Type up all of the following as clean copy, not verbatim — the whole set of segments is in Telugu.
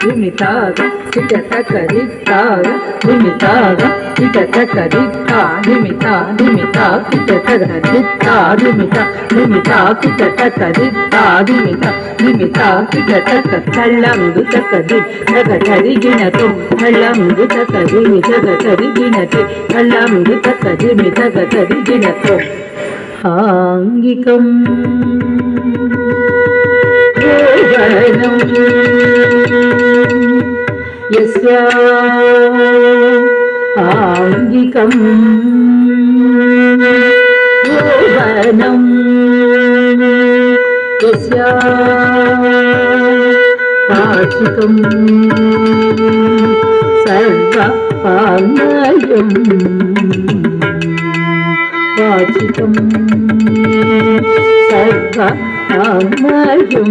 ಧಿಮಿತಾಗ ಧಿಟತಕ ಧಿತ್ತಾಗ ಧಿಮಿತಾಗ ಧಿಟತಕ ಧಿತ್ತಾ ಧಿಮಿತ ಧಿಮಿತ ಧಿಟತಕ ಧಿತ್ತಾ ಧಿಮಿತ ಧಿಮಿತ ಧಿಟತಕ ಧಿತ್ತಾ ಧಿಮಿತ ಧಿಮಿತ ಧಿಟತಕ ತಳ್ಳಂದು ತಕದಿ ಜಗ ತರಿಗಿಣತು ತಳ್ಳಂದು ತಕದಿ ಜಗ ತರಿಗಿಣತೆ ತಳ್ಳಂದು ತಕದಿ ಜಗ ತರಿಗಿಣತು ಆಂಗಿಕಂ ಯಸ್ಯ ಆಂಗಿಕಂ ಯೌವನಂ ಯಸ್ಯ ವಾಚಿಕಂ ಸರ್ವಾಂಗಯಂ వాచికం సర్వామయం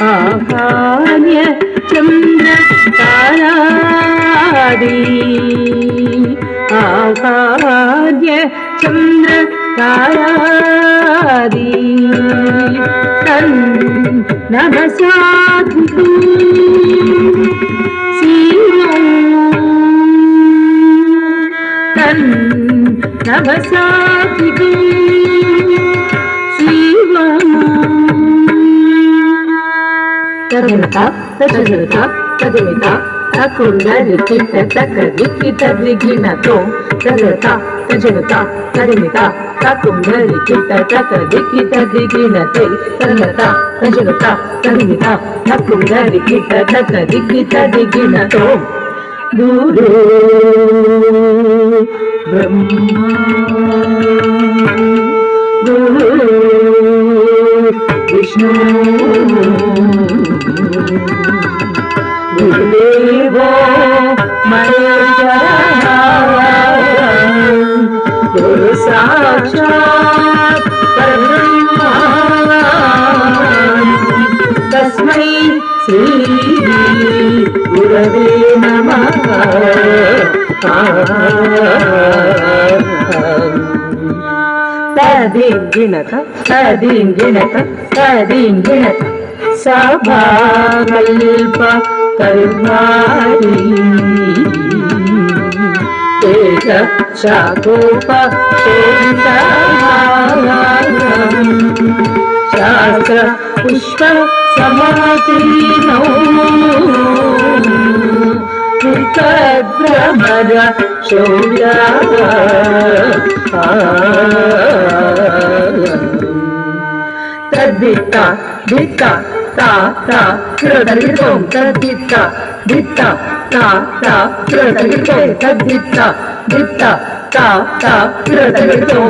ఆహార్య చంద్ర తారాది ఆహార్య చంద్ర తారాది తన్ నమసాధు నవసాధికం శివం తదమిత తదమిత తదమిత తకుండలికిత తకదికిత దిగినతో తదత తజమిత తదమిత తకుండలికిత తకదికిత దిగినతే తదత తజమిత తదమిత తకుండలికిత తకదికిత దిగినతో గురు బ్రహ్మా గురు విష్ణు గురుదేవో మహేశ్వర గురు సాక్షాత్ పరబ్రహ్మ తస్మై శ్రీ గురవే నమః తదింగిణత తదింగిణత తదింగిణత సభాకల్ప కల్పారి తేజ శాకోప శాస్త్ర పుష్ప సమాకీర్ణౌ భ్రమర శౌర్య తద్దిత్త దిత్త తా తా త్రదలితం తద్దిత్త దిత్త తా తా త్రదలితం తద్దిత్త దిత్త తా తా త్రదలితం